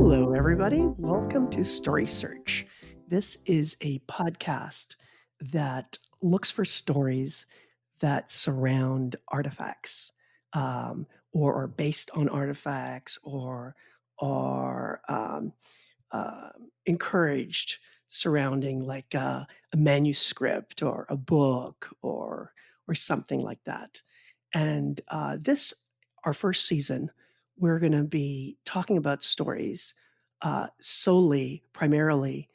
Hello, everybody. Welcome to Story Search. This is a podcast that looks for stories that surround artifacts, or are based on artifacts, or are encouraged surrounding like a manuscript or a book or something like that. And this, our first season, we're going to be talking about stories primarily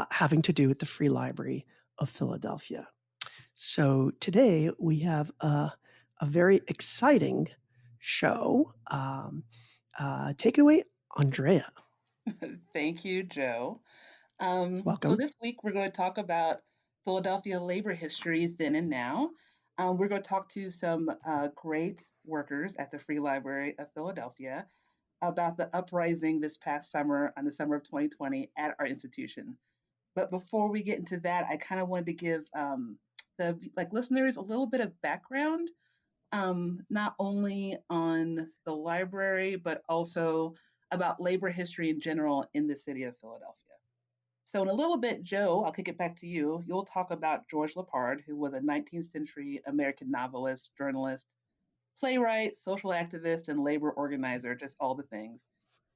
having to do with the Free Library of Philadelphia. So today we have a very exciting show. Take it away, Andrea. Thank you, Joe. So Welcome. this week we're going to talk about Philadelphia labor history then and now. We're going to talk to some great workers at the Free Library of Philadelphia about the uprising this past summer, on the summer of 2020, at our institution. But before we get into that, I kind of wanted to give the listeners a little bit of background, not only on the library but also about labor history in general in the city of Philadelphia. So, in a little bit, Joe, I'll kick it back to you. You'll talk about George Lippard, who was a 19th century American novelist, journalist, playwright, social activist, and labor organizer, just all the things.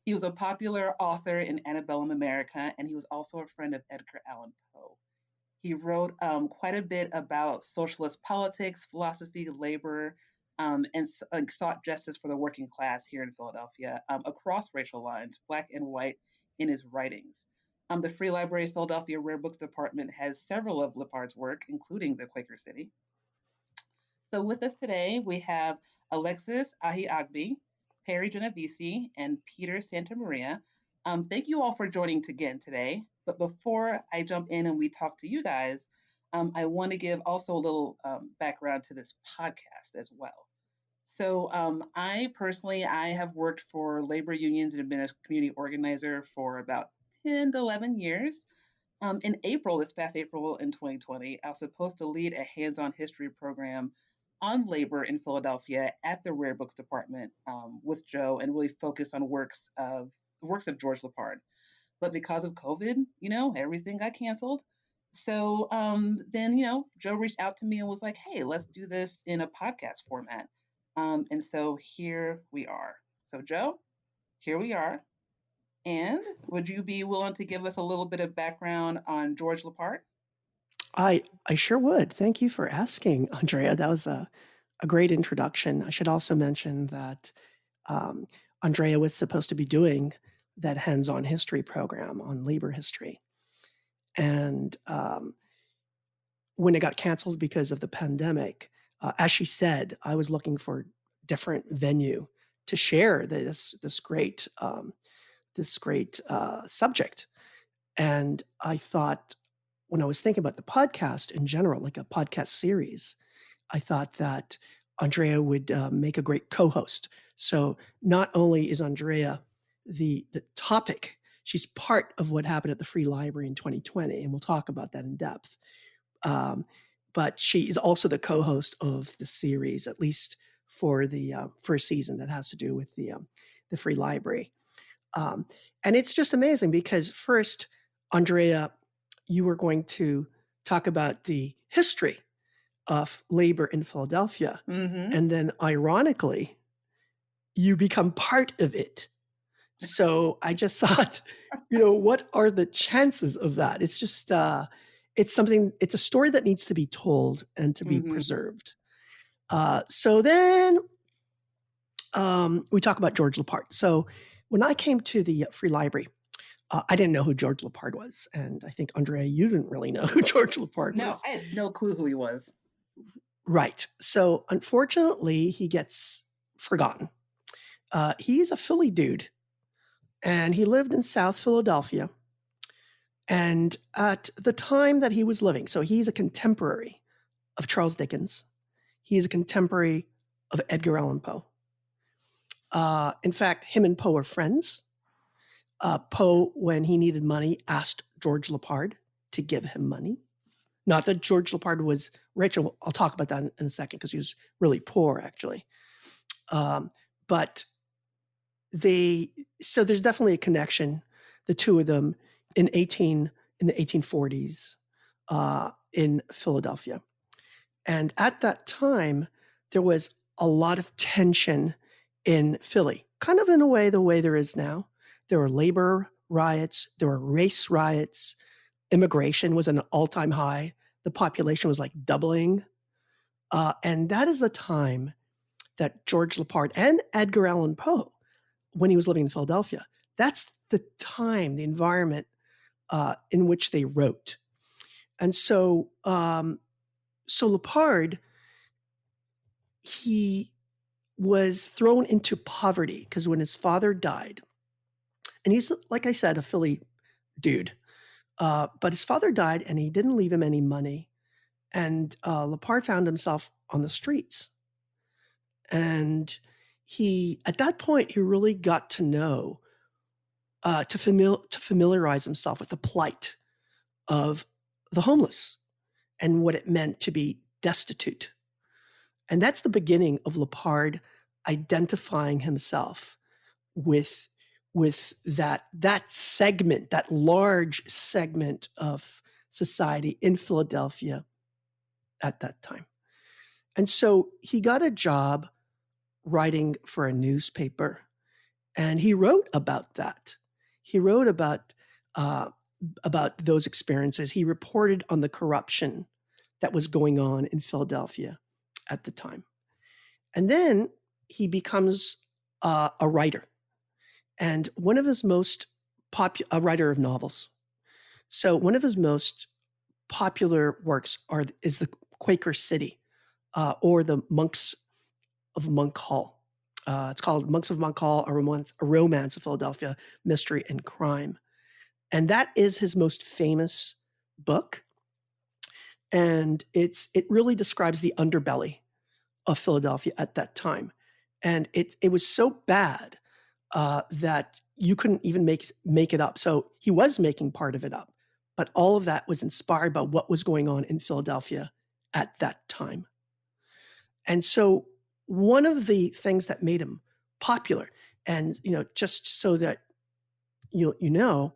He was a popular author in antebellum America, and he was also a friend of Edgar Allan Poe. He wrote quite a bit about socialist politics, philosophy, labor, and sought justice for the working class here in Philadelphia across racial lines, black and white, in his writings. The Free Library of Philadelphia Rare Books Department has several of Lippard's work, including the Quaker City. So with us today, we have Alexis Ahiagbe, Perry Genovesi, and Peter Santamaria. Thank you all for joining again today. But before I jump in and we talk to you guys, I want to give also a little background to this podcast as well. So I personally, I have worked for labor unions and been a community organizer for about 10 to 11 years. In April, this past April in 2020, I was supposed to lead a hands-on history program on labor in Philadelphia at the Rare Books Department with Joe, and really focus on the works of George Lippard. But because of COVID, everything got canceled. So then, Joe reached out to me and was like, "Hey, let's do this in a podcast format." And so here we are. So Joe, here we are. And would you be willing to give us a little bit of background on George Lippard? I sure would. Thank you for asking, Andrea. That was a great introduction. I should also mention that um, Andrea was supposed to be doing that hands-on history program on labor history. And when it got canceled because of the pandemic, as she said, I was looking for different venue to share this great subject. And I thought, when I was thinking about the podcast in general, like a podcast series, I thought that Andrea would make a great co-host. So not only is Andrea the topic, she's part of what happened at the Free Library in 2020, and we'll talk about that in depth. Um, but she is also the co-host of the series, at least for the first season, that has to do with the Free Library. Um, and it's just amazing because first, Andrea, you were going to talk about the history of labor in Philadelphia. Mm-hmm. And then ironically, you become part of it. So I just thought, what are the chances of that? It's just, it's a story that needs to be told and to be Mm-hmm. preserved. So then we talk about George Lippard. So when I came to the Free Library, I didn't know who George Lippard was. And I think, Andrea, you didn't really know who George Lippard No, was. I had no clue who he was. Right. So unfortunately, he gets forgotten. He's a Philly dude, and he lived in South Philadelphia. And at the time that he was living, so he's a contemporary of Charles Dickens. He's a contemporary of Edgar Allan Poe. In fact, him and Poe are friends. Poe, when he needed money, asked George Lippard to give him money. Not that George Lippard was rich. I'll talk about that in a second because he was really poor, actually. But they so there's definitely a connection, the two of them in the 1840s in Philadelphia. And at that time, there was a lot of tension in Philly, kind of in a way the way there is now. There were labor riots, there were race riots, immigration was an all-time high. The population was like doubling. And that is the time that George Lippard and Edgar Allan Poe, when he was living in Philadelphia, that's the time, the environment in which they wrote. And so Lippard, he was thrown into poverty because when his father died, and he's, like I said, a Philly dude, but his father died and he didn't leave him any money. And Lippard found himself on the streets. And at that point, he really got to know, to familiarize himself with the plight of the homeless and what it meant to be destitute. And that's the beginning of Lippard identifying himself with that segment, that large segment of society in Philadelphia at that time. And so he got a job writing for a newspaper, and he wrote about that. He wrote about those experiences. He reported on the corruption that was going on in Philadelphia at the time. And then he becomes a writer, and one of his most a writer of novels. So one of his most popular works is the Quaker City, or the Monks of Monk Hall. It's called Monks of Monk Hall, a romance of Philadelphia, mystery and crime. And that is his most famous book. And it really describes the underbelly of Philadelphia at that time. And it was so bad that you couldn't even make it up. So he was making part of it up, but all of that was inspired by what was going on in Philadelphia at that time. And so one of the things that made him popular, and just so that you know,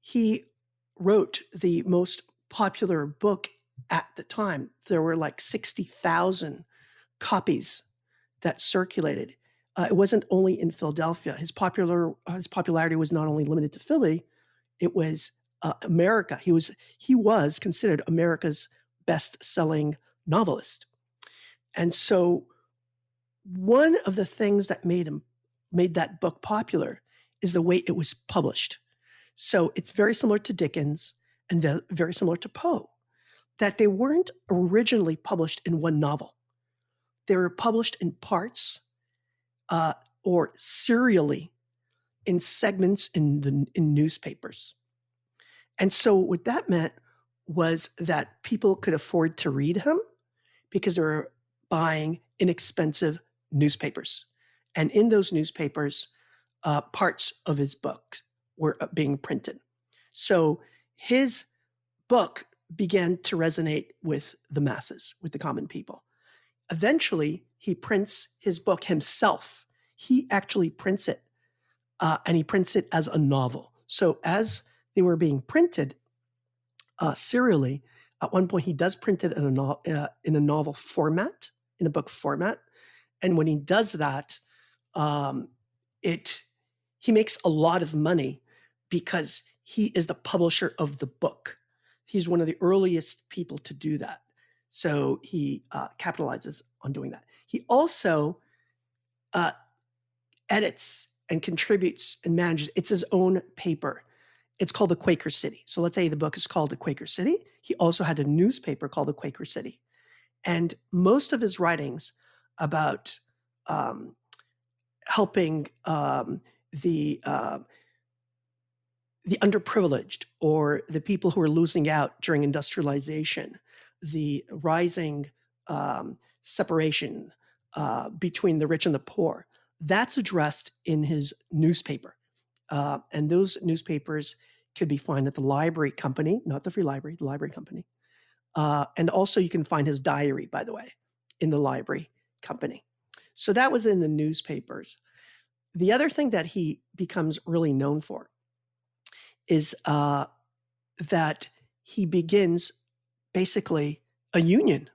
he wrote the most popular book at the time. There were like 60,000 copies that circulated. It wasn't only in Philadelphia. His popularity was not only limited to Philly; it was America. He was considered America's best-selling novelist. And so, one of the things that made that book popular is the way it was published. So it's very similar to Dickens and very similar to Poe, that they weren't originally published in one novel. They were published in parts, or serially in segments in newspapers. And so what that meant was that people could afford to read him because they were buying inexpensive newspapers. And in those newspapers, parts of his books were being printed. So his book began to resonate with the masses, with the common people. Eventually, he prints his book himself. He actually prints it, and he prints it as a novel. So as they were being printed serially, at one point he does print it in a novel format, in a book format. And when he does that, he makes a lot of money because he is the publisher of the book. He's one of the earliest people to do that. So he capitalizes on doing that. He also edits and contributes and manages. It's his own paper. It's called the Quaker City. So let's say the book is called the Quaker City. He also had a newspaper called the Quaker City. And most of his writings about helping the underprivileged, or the people who are losing out during industrialization, the rising separation between the rich and the poor, that's addressed in his newspaper. And those newspapers could be found at the library company, not the free library, the library company. And also you can find his diary, by the way, in the library company. So that was in the newspapers. The other thing that he becomes really known for is that he begins basically a union.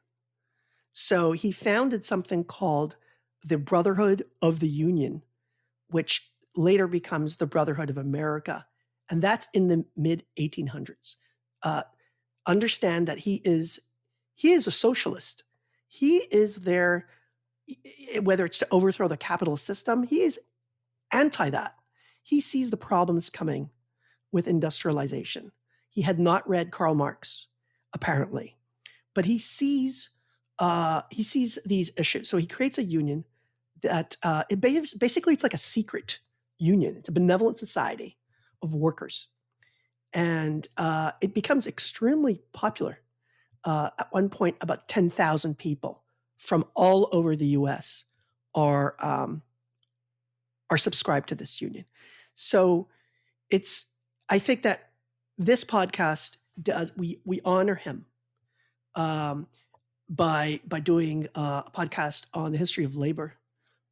So he founded something called the Brotherhood of the Union, which later becomes the Brotherhood of America. And that's in the mid 1800s. Uh, Understand that he is a socialist. He is there, whether it's to overthrow the capitalist system, he is anti that. He sees the problems coming with industrialization. He had not read Karl Marx, apparently, but he sees these issues. So he creates a union that basically it's like a secret union. It's a benevolent society of workers, and it becomes extremely popular. At one point, about 10,000 people from all over the U.S. are subscribed to this union. So it's I think that this podcast does we honor him um, by doing a podcast on the history of labor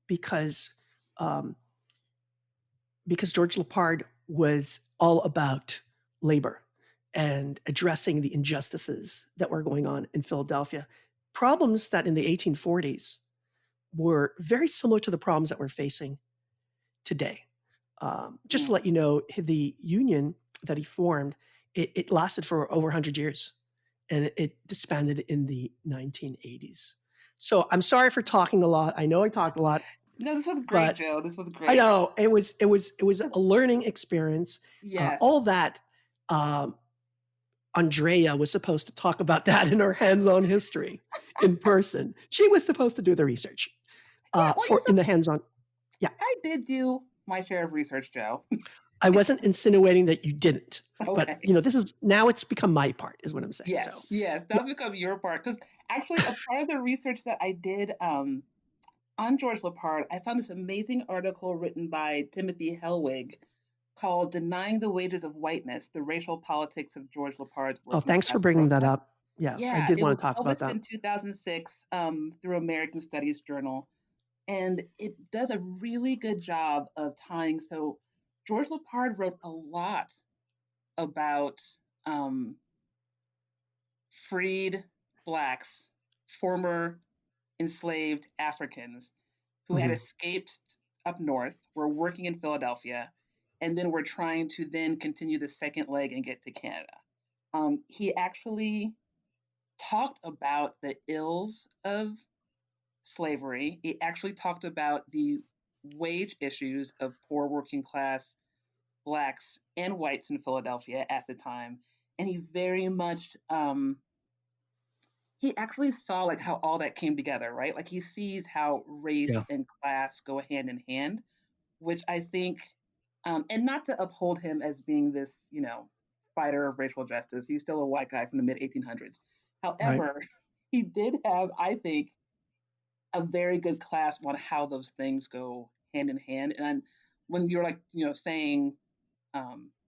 because um, because George Lippard was all about labor and addressing the injustices that were going on in Philadelphia, problems that in the 1840s were very similar to the problems that we're facing today. Just to Mm. let you know, the union that he formed, it lasted for over 100 years and it disbanded in the 1980s. So I'm sorry for talking a lot. I know I talked a lot, No, this was great, but Joe. This was I great. know it was a learning experience. Yes. All that um, Andrea was supposed to talk about that in her hands-on history in person. She was supposed to do the research Yeah, well, for in the hands-on. Yeah, I did do my share of research, Joe. I wasn't insinuating that you didn't, but Okay. this is now it's become my part, is what I'm saying. So Yes, yes, yeah. that's become your part. Because actually a part of the research that I did, on George Lippard, I found this amazing article written by Timothy Hellwig called "Denying the Wages of Whiteness: The Racial Politics of George Lippard's Oh, Working thanks for Class bringing that Protest." up. Yeah, I Yeah, did it want was to talk about published that. in 2006 through American Studies Journal, and it does a really good job of tying. So George Lippard wrote a lot about um, freed blacks, former enslaved Africans who had Hmm. escaped up north, were working in Philadelphia, and then were trying to then continue the second leg and get to Canada. He actually talked about the ills of slavery. He actually talked about the wage issues of poor working class blacks and whites in Philadelphia at the time. And he very much he actually saw like how all that came together, right? Like he sees how Yeah. race and class go hand in hand, which I think, and not to uphold him as being this, fighter of racial justice. He's still a white guy from the mid 1800s. Right. However, he did have, I think, a very good clasp on how those things go hand in hand. And when you're like, saying,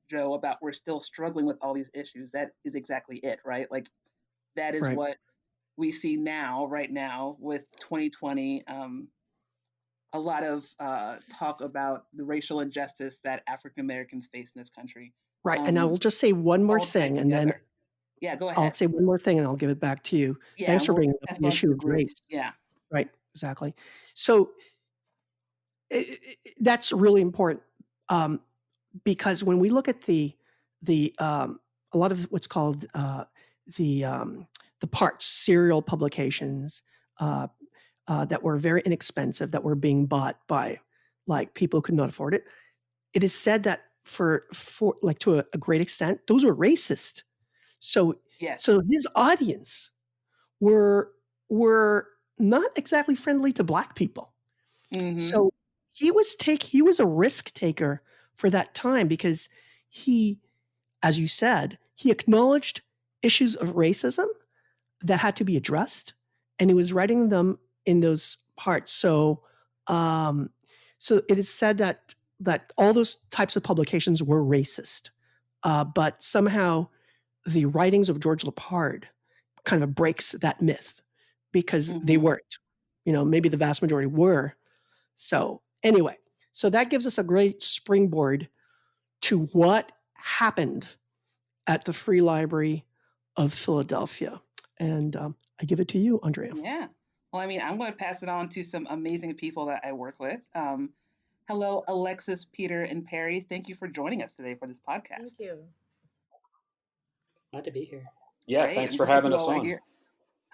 Joe, about we're still struggling with all these issues, that is exactly it, right? Like that is Right. what we see now, right now, with 2020. A lot of talk about the racial injustice that African Americans face in this country, Right. And I will just say one more all tied thing, and then together. Yeah, go I'll ahead. say one more thing, and I'll give it back to you. Yeah, Thanks and for we'll bringing up pass the on to issue the of group. race. Yeah. Right. Exactly. So that's really important um, because when we look at the a lot of what's called the um, the parts serial publications uh, that were very inexpensive that were being bought by like people who could not afford it. It is said that for like to a great extent, those were racist. So Yes. so his audience were were not exactly friendly to black people. Mm-hmm. So he was a risk taker for that time because he, as you said, he acknowledged issues of racism that had to be addressed, and he was writing them in those parts. Um, so it is said that all those types of publications were racist, but somehow the writings of George Lippard kind of breaks that myth because they Mm-hmm. weren't. Maybe the vast majority were. So anyway, So that gives us a great springboard to what happened at the Free Library of Philadelphia. And I give it to you, Andrea. Yeah. Well, I mean, I'm going to pass it on to some amazing people that I work with. Hello, Alexis, Peter, and Perry. Thank you for joining us today for this Thank podcast. you. Glad to be here. Yeah, Great. thanks I'm for glad having you us all are on. here.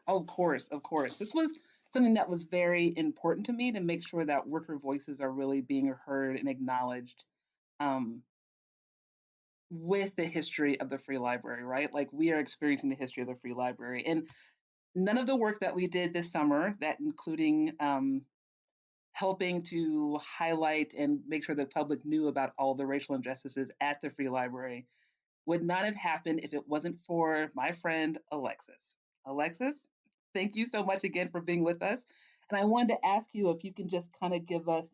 Oh, of course, of course. This was something that was very important to me to make sure that worker voices are really being heard and acknowledged um, with the history of the Free Library, right? Like we are experiencing the history of the Free Library. And none of the work that we did this summer, that including helping to highlight and make sure the public knew about all the racial injustices at the Free Library, would not have happened if it wasn't for my friend Alexis. Alexis, thank you so much again for being with us. And I wanted to ask you if you can just kind of give us,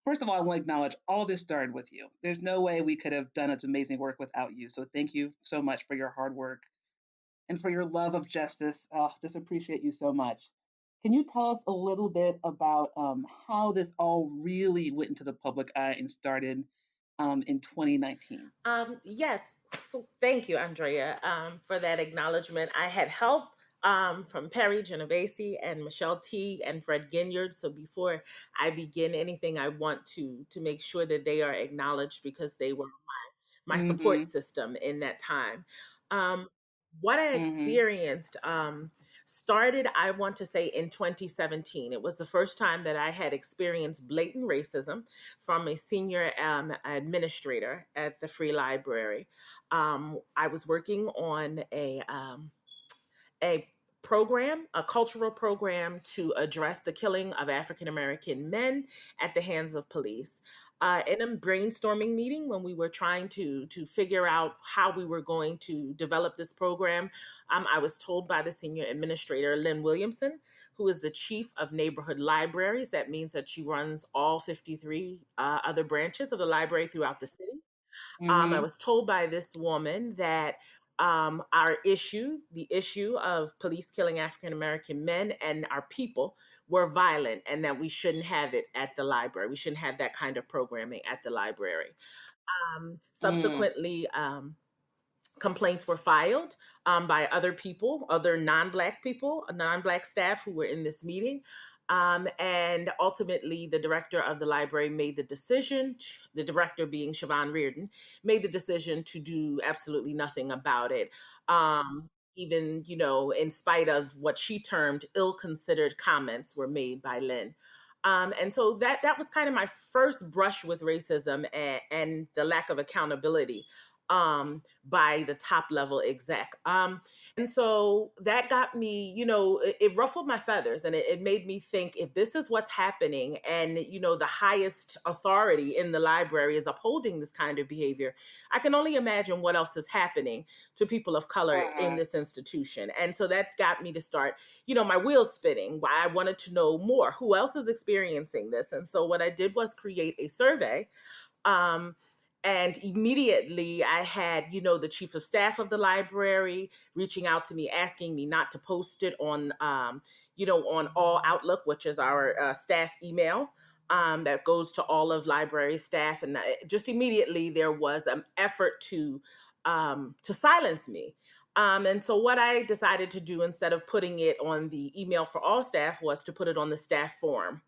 first of all, I want to acknowledge all this started with you. There's no way we could have done its amazing work without you. So thank you so much for your hard work and for your love of justice. Just appreciate you so much. Can you tell us a little bit about how this all really went into the public eye and started in 2019? Yes. So thank you, Andrea, for that acknowledgement. I had help from Perry Genovesi and Michelle T and Fred Ginyard. So before I begin anything, I want to make sure that they are acknowledged because they were my support Mm-hmm. system in that time. Um, what I Mm-hmm. experienced started, I want to say, in 2017. It was the first time that I had experienced blatant racism from a senior administrator at the Free Library. I was working on a program, a cultural program to address the killing of African American men at the hands of police. In a brainstorming meeting, when we were trying to figure out how we were going to develop this program, I was told by the senior administrator, Lynn Williamson, who is the chief of neighborhood libraries. That means that she runs all 53 other branches of the library throughout the city. I Mm-hmm. was told by this woman that our issue, the issue of police killing African American men and our people, were violent, and that we shouldn't have it at the library. We shouldn't have that kind of programming at the library. Mm. Subsequently, complaints were filed by other people, other non-black people, non-black staff who were in this meeting. And ultimately, the director of the library made the decision, the director being Siobhan Reardon, made the decision to do absolutely nothing about it. Even, in spite of what she termed ill-considered comments were made by Lynn. And so that was kind of my first brush with racism and the lack of accountability by the top level exec. And so that got me, it ruffled my feathers, and it made me think, if this is what's happening and, the highest authority in the library is upholding this kind of behavior, I can only imagine what else is happening to people of color in Uh-huh. this institution. And so that got me to start, my wheels spinning. I wanted to know more. Who else is experiencing this? And so what I did was create a survey. Um, and immediately I had, the chief of staff of the library reaching out to me, asking me not to post it on All Outlook, which is our staff email. That goes to all of library staff, and just immediately there was an effort to silence me. And so what I decided to do, instead of putting it on the email for all staff, was to put it on the staff forum.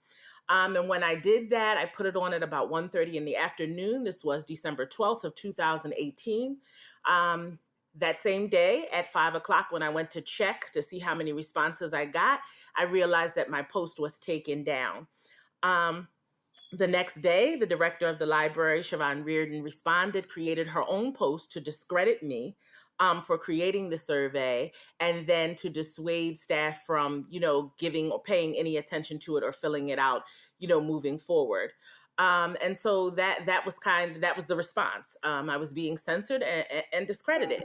And when I did that, I put it on at about 1:30 in the afternoon. This was December 12th of 2018. That same day at 5 o'clock, when I went to check to see how many responses I got, I realized that my post was taken down. Um, the next day, the director of the library, Siobhan Reardon, responded, created her own post to discredit me for creating the survey, and then to dissuade staff from, giving or paying any attention to it or filling it out, moving forward. And so that was the response. I was being censored and discredited.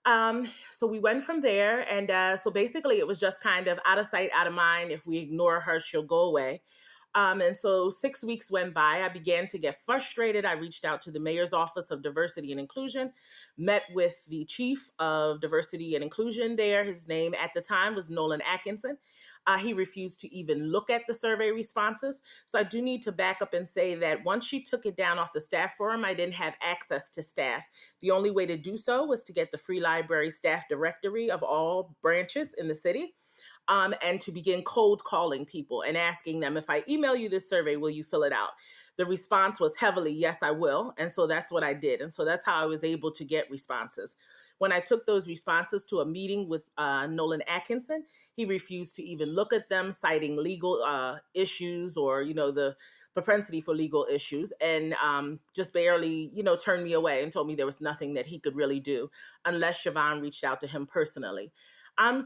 So we went from there, and so basically it was just kind of out of sight, out of mind. If we ignore her, she'll go away. And so 6 weeks went by. I began to get frustrated. I reached out to the mayor's office of diversity and inclusion, met with the chief of diversity and inclusion there. His name at the time was Nolan Atkinson. He refused to even look at the survey responses. So I do need to back up and say that once she took it down off the staff forum, I didn't have access to staff. The only way to do so was to get the Free Library staff directory of all branches in the city. And to begin cold calling people and asking them, if I email you this survey, will you fill it out? The response was heavily, yes, I will. And so that's what I did. And so that's how I was able to get responses. When I took those responses to a meeting with Nolan Atkinson, he refused to even look at them, citing legal issues or, the propensity for legal issues, and just barely, turned me away and told me there was nothing that he could really do unless Siobhan reached out to him personally.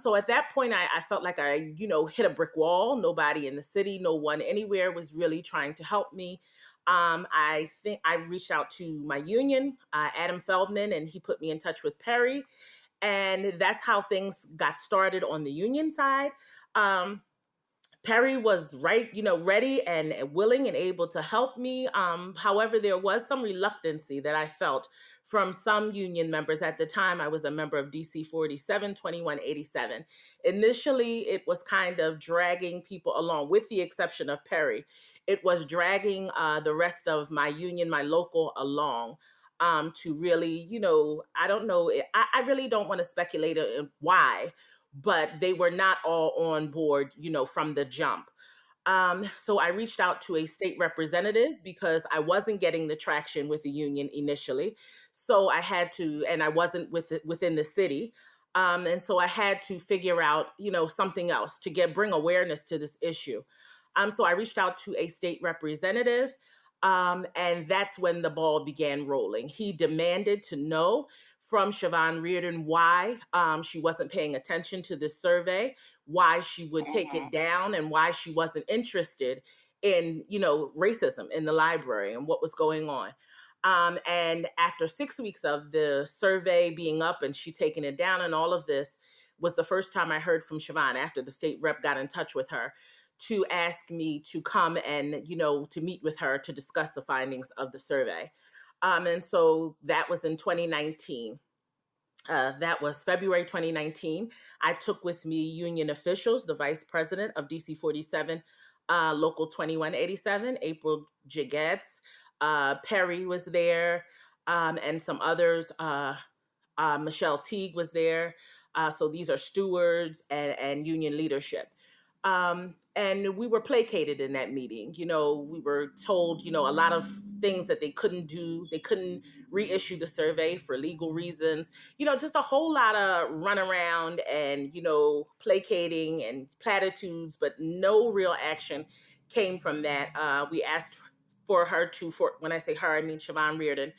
So at that point, I felt like I, hit a brick wall. Nobody in the city, no one anywhere was really trying to help me. I think I reached out to my union, Adam Feldman, and he put me in touch with Perry. And that's how things got started on the union side. Perry was ready and willing and able to help me. However, there was some reluctancy that I felt from some union members. At the time, I was a member of DC 47, 2187. Initially, it was kind of dragging people along, with the exception of Perry. It was dragging the rest of my union, my local, along. To really, I don't know, I really don't want to speculate why, but they were not all on board, from the jump. So I reached out to a state representative because I wasn't getting the traction with the union initially. So I had to, and I wasn't within the city. And so I had to figure out, something else to bring awareness to this issue. So I reached out to a state representative. And that's when the ball began rolling. He demanded to know from Siobhan Reardon why she wasn't paying attention to this survey, why she would take it down, and why she wasn't interested in, racism in the library and what was going on. And after 6 weeks of the survey being up and she taking it down and all of this, was the first time I heard from Siobhan after the state rep got in touch with her to ask me to come and, to meet with her to discuss the findings of the survey. And so that was in 2019. That was February 2019. I took with me union officials, the vice president of DC 47, Local 2187, April Jigetz, Perry was there, and some others. Michelle Teague was there. So these are stewards and union leadership. And we were placated in that meeting. We were told, a lot of things that they couldn't do. They couldn't reissue the survey for legal reasons. Just a whole lot of runaround and, placating and platitudes, but no real action came from that. We asked for her when I say her, I mean Siobhan Reardon,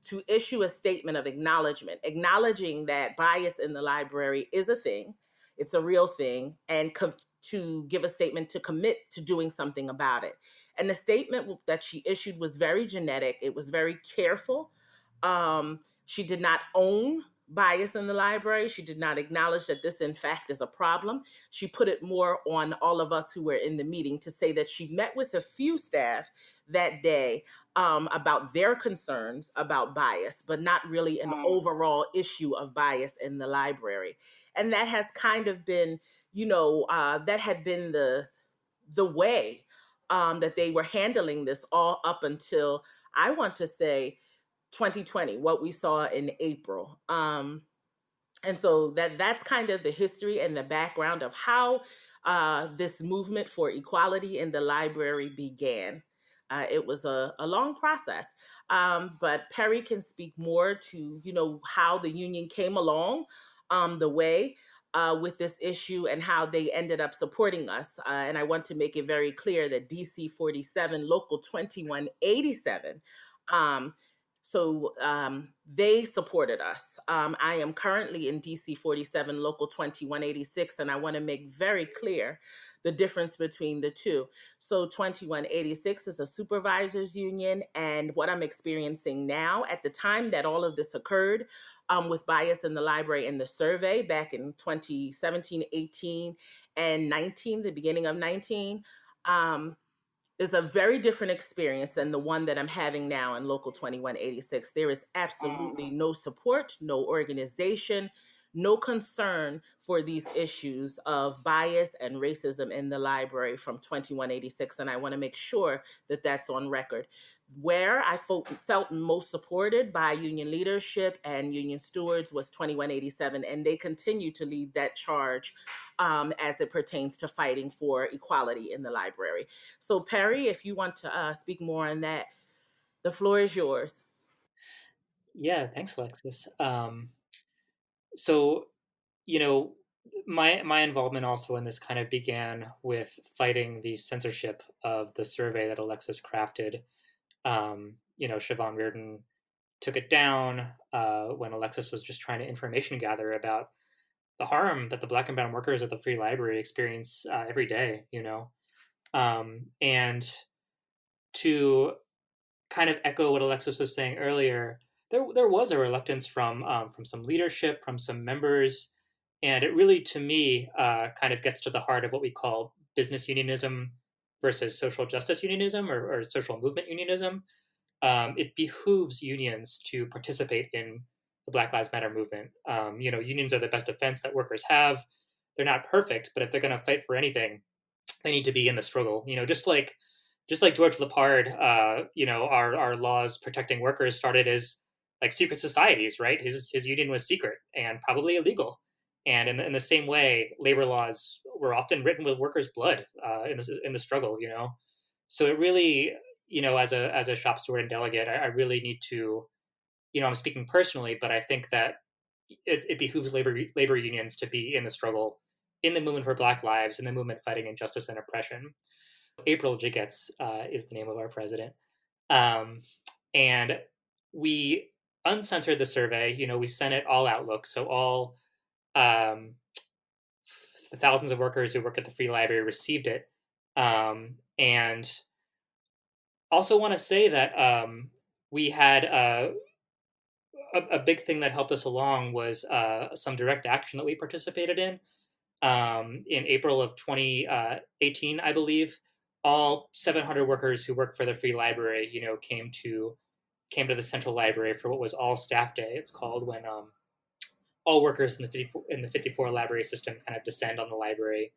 to issue a statement of acknowledging that bias in the library is a thing. It's a real thing, and to give a statement to commit to doing something about it. And the statement that she issued was very genetic. It was very careful. She did not own bias in the library. She did not acknowledge that this, in fact, is a problem. She put it more on all of us who were in the meeting to say that she met with a few staff that day about their concerns about bias, but not really an overall issue of bias in the library. And that has kind of been, that had been the way that they were handling this all up until, I want to say, 2020, what we saw in April. And so that's kind of the history and the background of how this movement for equality in the library began. It was a long process, but Perry can speak more to how the union came along the way with this issue and how they ended up supporting us. And I want to make it very clear that DC 47, Local 2187. They supported us. I am currently in DC 47, Local 2186, and I want to make very clear the difference between the two. So 2186 is a supervisors union, and what I'm experiencing now, at the time that all of this occurred, with bias in the library and the survey back in 2017, 18, and 19, the beginning of 19, is a very different experience than the one that I'm having now in Local 2186. There is absolutely no support, no organization, no concern for these issues of bias and racism in the library from 2186. And I want to make sure that that's on record. Where I felt most supported by union leadership and union stewards was 2187, and they continue to lead that charge as it pertains to fighting for equality in the library. So, Perry, if you want to speak more on that, the floor is yours. Yeah, thanks, Alexis. So, you know, my involvement also in this kind of began with fighting the censorship of the survey that Alexis crafted. Siobhan Reardon took it down when Alexis was just trying to information gather about the harm that the Black and Brown workers at the Free Library experience every day. And to kind of echo what Alexis was saying earlier, there was a reluctance from some leadership, from some members, and it really, to me, kind of gets to the heart of what we call business unionism versus social justice unionism or social movement unionism. It behooves unions to participate in the Black Lives Matter movement. Unions are the best defense that workers have. They're not perfect, but if they're going to fight for anything, they need to be in the struggle. Just like George Lippard, our laws protecting workers started as like secret societies, right? His union was secret and probably illegal. And in the same way, labor laws were often written with workers' blood in the struggle. So it really, as a shop steward and delegate, I really need to, I'm speaking personally, but I think that it behooves labor unions to be in the struggle, in the movement for Black lives, in the movement fighting injustice and oppression. April Jigetz is the name of our president. And we uncensored the survey. We sent it all Outlook. So all the thousands of workers who work at the Free Library received it. And also want to say that we had a big thing that helped us along was some direct action that we participated in April of 2018, I believe. All 700 workers who work for the Free Library, came to the Central Library for what was All Staff Day. It's called when all workers in the 54 library system kind of descend on the library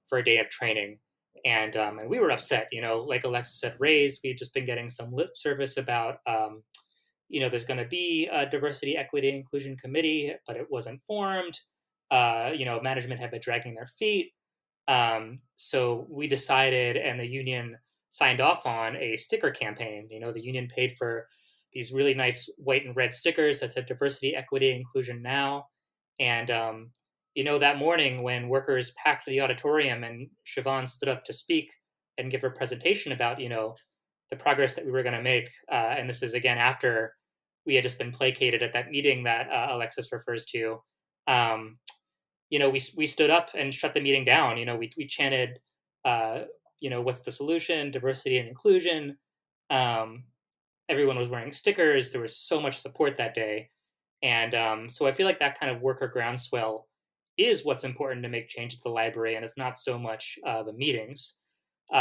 for a day of training. And we were upset, like Alexis had raised. We had just been getting some lip service about, there's going to be a diversity, equity, inclusion committee, but it wasn't formed. Management had been dragging their feet. So we decided, and the union signed off on a sticker campaign. The union paid for these really nice white and red stickers that said diversity, equity, inclusion now. And, that morning when workers packed the auditorium and Siobhan stood up to speak and give her presentation about, the progress that we were going to make. And this is, again, after we had just been placated at that meeting that Alexis refers to. We stood up and shut the meeting down. We chanted, what's the solution? Diversity and inclusion. Everyone was wearing stickers. There was so much support that day. And so I feel like that kind of worker groundswell is what's important to make change at the library, and it's not so much the meetings.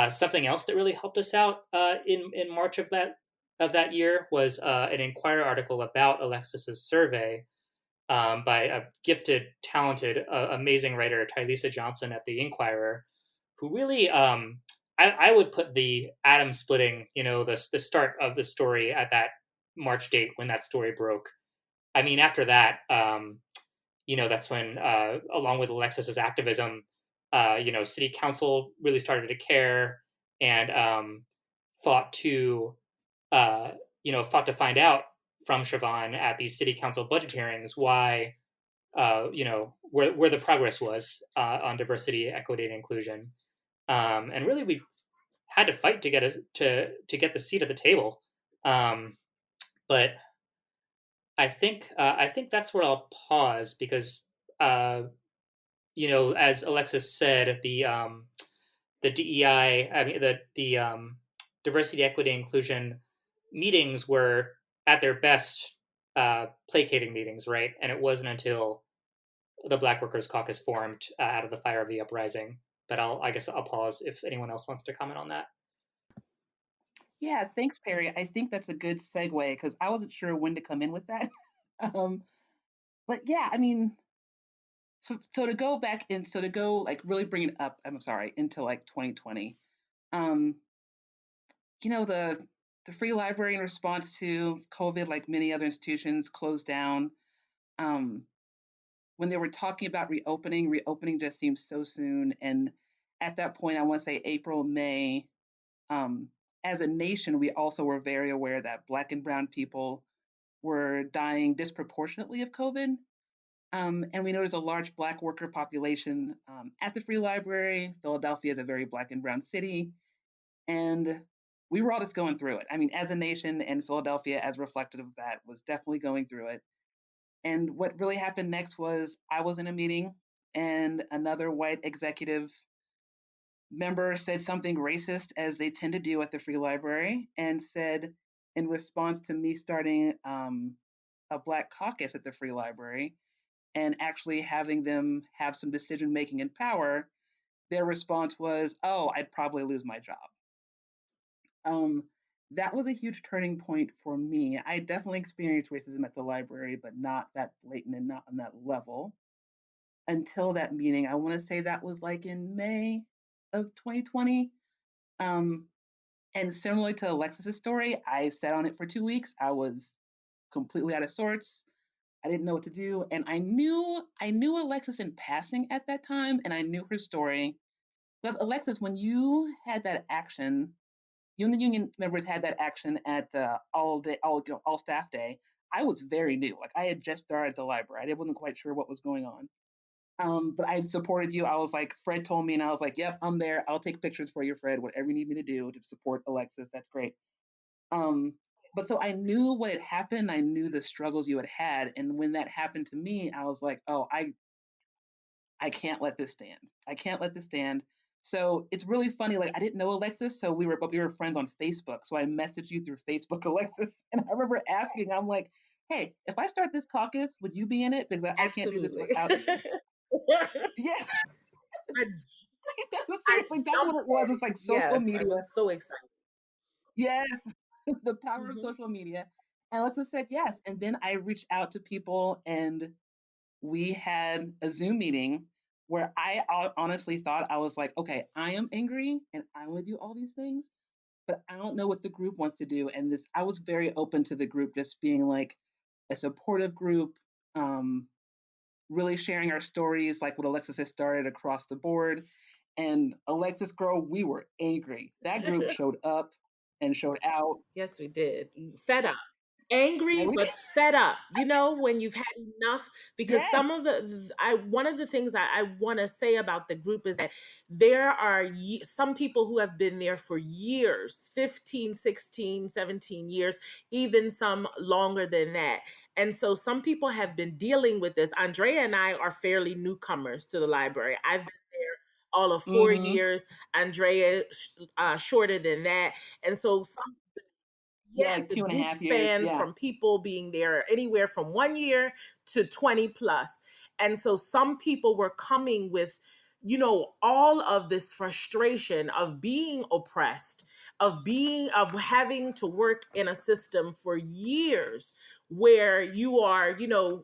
Something else that really helped us out in March of that year was an Inquirer article about Alexis's survey by a gifted, talented, amazing writer, Tylisa Johnson at the Inquirer, who really, I would put the atom splitting, the start of the story at that March date when that story broke. I mean, after that, that's when, along with Alexis's activism, city council really started to care and fought to find out from Siobhan at these city council budget hearings why, where the progress was on diversity, equity, and inclusion. And really, we had to fight to get the seat at the table. But I think that's where I'll pause because, as Alexis said, the DEI, I mean the diversity, equity, inclusion meetings were at their best placating meetings, right? And it wasn't until the Black Workers Caucus formed out of the fire of the uprising. But I guess I'll pause if anyone else wants to comment on that. Yeah, thanks, Perry. I think that's a good segue because I wasn't sure when to come in with that. um, but yeah, I mean, so to go back and so to go like really bring it up, I'm sorry, into like 2020. Um, the free library in response to COVID, like many other institutions, closed down. Um, when they were talking about reopening just seemed so soon. And at that point, I want to say April, May, um, as a nation, we also were very aware that Black and Brown people were dying disproportionately of COVID. And we know there's a large Black worker population at the Free Library. Philadelphia is a very Black and Brown city. And we were all just going through it. I mean, as a nation, and Philadelphia, as reflective of that, was definitely going through it. And what really happened next was I was in a meeting and another white executive member said something racist, as they tend to do at the Free Library, and said, in response to me starting a Black caucus at the Free Library and actually having them have some decision making and power, their response was, "Oh, I'd probably lose my job." Um, that was a huge turning point for me. I definitely experienced racism at the library, but not that blatant and not on that level until that meeting. I want to say that was like in May of 2020. Um, and similarly to Alexis's story, I sat on it for 2 weeks. I was completely out of sorts. I didn't know what to do, and I knew Alexis in passing at that time, and I knew her story because Alexis, when you had that action, you and the union members had that action at all day, all staff day. I was very new. Like I had just started at the library. I wasn't quite sure what was going on. But I supported you. I was like, Fred told me, and I was like, yep, I'm there. I'll take pictures for you, Fred. Whatever you need me to do to support Alexis, that's great. Um, but so I knew what had happened. I knew the struggles you had had, and when that happened to me, I was like, oh, I can't let this stand. I can't let this stand. So it's really funny. Like I didn't know Alexis, so we were friends on Facebook. So I messaged you through Facebook, Alexis, and I remember asking. I'm like, hey, if I start this caucus, would you be in it? Because I can't do this Absolutely. without you. Yes, I, I seriously, that's what jumped it was. in. It's like social Yes, I media. was so excited. Yes, the power of Hmm. social media. And Alexis said yes. And then I reached out to people, and we had a Zoom meeting where I honestly thought, I was like, okay, I am angry and I want to do all these things, but I don't know what the group wants to do. And this, I was very open to the group just being like a supportive group, um, really sharing our stories, like what Alexis has started across the board. And Alexis, girl, we were angry. That group showed up and showed out. Yes, we did. Fed up. Angry And we, but fed up, when you've had enough, because some of yes. the I one of the things I want to say about the group is that there are some people who have been there for years, 15, 16, 17 years, even some longer than that. And so some people have been dealing with this. Andrea and I are fairly newcomers to the library. I've been there all of four Mm-hmm. years Andrea shorter than that. And so yeah, Yeah, like the two and a group half years. spans Yeah. from people being there anywhere from 1 year to 20 plus. And so some people were coming with, all of this frustration of being oppressed, of having to work in a system for years where you are,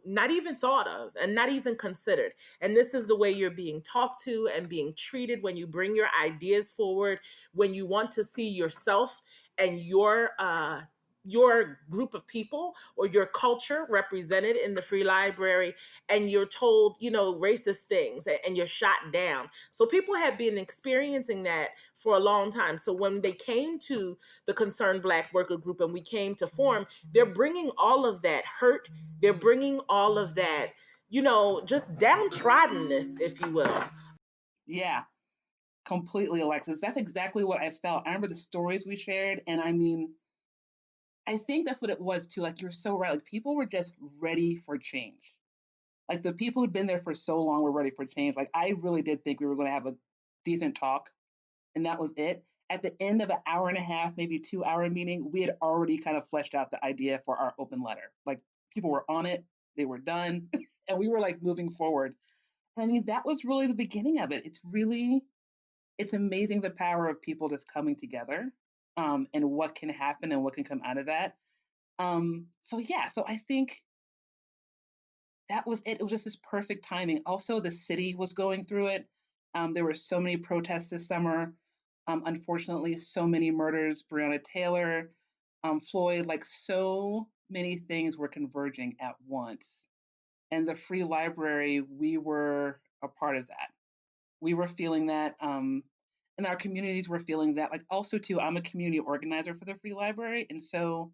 not even thought of and not even considered. And this is the way you're being talked to and being treated when you bring your ideas forward, when you want to see yourself and your group of people or your culture represented in the free library, and you're told racist things, and you're shot down. So people have been experiencing that for a long time. So when they came to the Concerned Black Worker Group and we came to form, they're bringing all of that hurt, they're bringing all of that, just downtroddenness, if you will. Yeah. Completely, Alexis. That's exactly what I felt. I remember the stories we shared, and I mean, I think that's what it was too. Like you're so right. Like people were just ready for change. Like the people who'd been there for so long were ready for change. Like I really did think we were going to have a decent talk, and that was it. At the end of an hour and a half, maybe 2 hour meeting, we had already kind of fleshed out the idea for our open letter. Like people were on it, they were done, and we were like moving forward. And I mean, that was really the beginning of it. It's amazing the power of people just coming together and what can happen and what can come out of that. So I think that was it. It was just this perfect timing. Also, the city was going through it. There were so many protests this summer. Unfortunately, so many murders. Breonna Taylor, Floyd, like so many things were converging at once. And the Free Library, we were a part of that. We were feeling that, and our communities were feeling that. Like also too, I'm a community organizer for the Free Library, and so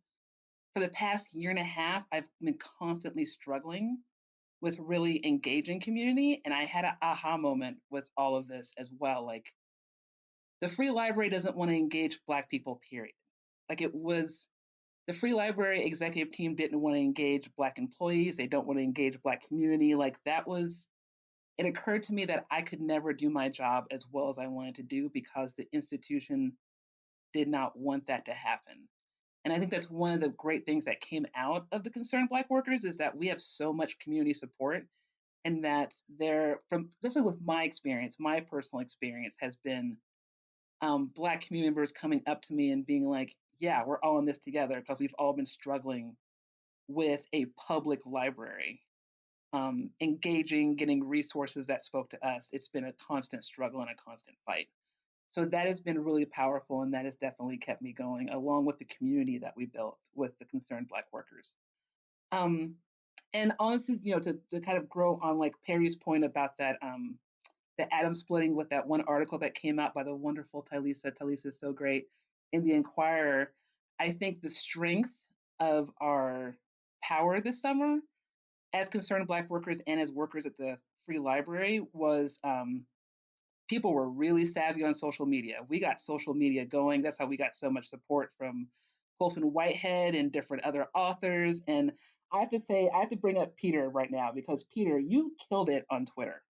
for the past year and a half, I've been constantly struggling with really engaging community. And I had an aha moment with all of this as well. Like the Free Library doesn't want to engage Black people, period. Like it was the Free Library executive team didn't want to engage Black employees. They don't want to engage Black community. Like that was, it occurred to me that I could never do my job as well as I wanted to do because the institution did not want that to happen. And I think that's one of the great things that came out of the Concerned Black Workers is that we have so much community support, and that there, from definitely with my experience, my personal experience has been Black community members coming up to me and being like, yeah, we're all in this together because we've all been struggling with a public library, engaging, getting resources that spoke to us. It's been a constant struggle and a constant fight. So that has been really powerful, and that has definitely kept me going, along with the community that we built with the Concerned Black Workers. And honestly, to kind of grow on like Perry's point about that, the atom splitting with that one article that came out by the wonderful Talisa. Talisa is so great in the Inquirer. I think the strength of our power this summer as Concerned Black workers and as workers at the Free Library was people were really savvy on social media. We got social media going. That's how we got so much support from Colson Whitehead and different other authors. And I have to say, I have to bring up Peter right now because Peter, you killed it on Twitter.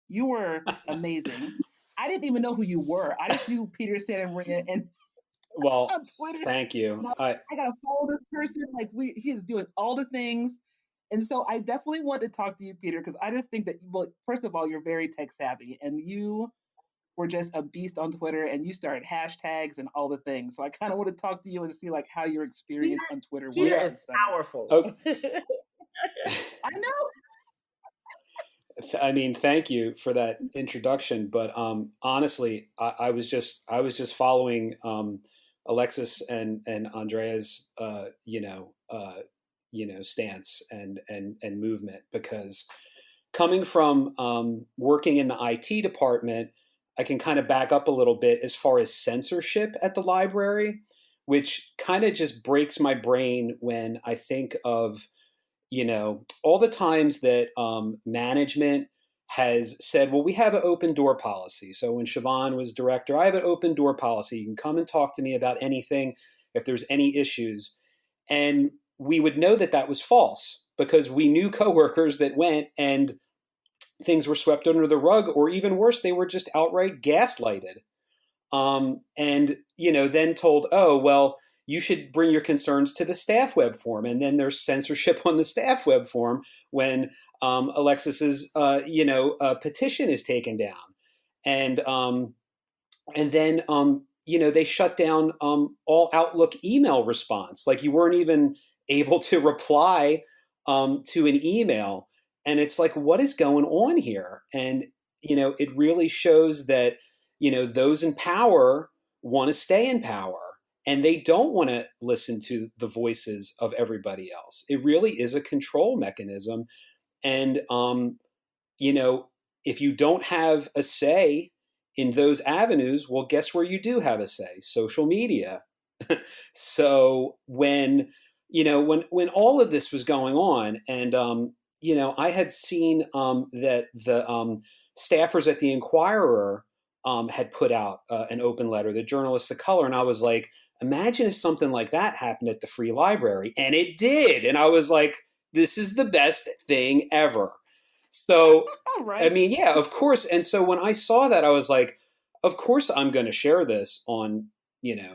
You were amazing. I didn't even know who you were. I just knew Peter Santa Maria and Well, on Twitter. thank you. And I gotta follow this person. Like he is doing all the things. And so I definitely want to talk to you, Peter, because I just think that, well, first of all, you're very tech savvy and you were just a beast on Twitter and you started hashtags and all the things. So I kind of want to talk to you and see like how your experience on Twitter was. Peter is powerful. Oh, I know. I mean, thank you for that introduction. But honestly, I was just following Alexis and Andrea's stance and movement, because coming from working in the IT department, I can kind of back up a little bit as far as censorship at the library, which kind of just breaks my brain when I think of all the times that management has said, well, we have an open door policy. So when Siobhan was director, I have an open door policy. You can come and talk to me about anything if there's any issues. And we would know that that was false because we knew coworkers that went and things were swept under the rug, or even worse, they were just outright gaslighted. And then told, oh, well, you should bring your concerns to the staff web forum. And then there's censorship on the staff web forum when Alexis's petition is taken down. And then they shut down all Outlook email response. Like you weren't even able to reply to an email. And it's like, what is going on here? And it really shows that those in power want to stay in power, and they don't want to listen to the voices of everybody else. It really is a control mechanism. And, if you don't have a say in those avenues, well, guess where you do have a say? Social media. So when all of this was going on, and, I had seen that the staffers at the Inquirer had put out an open letter, the journalists of color. And I was like, imagine if something like that happened at the Free Library. And it did. And I was like, this is the best thing ever. So, Right. I mean, yeah, of course. And so when I saw that, I was like, of course I'm going to share this on,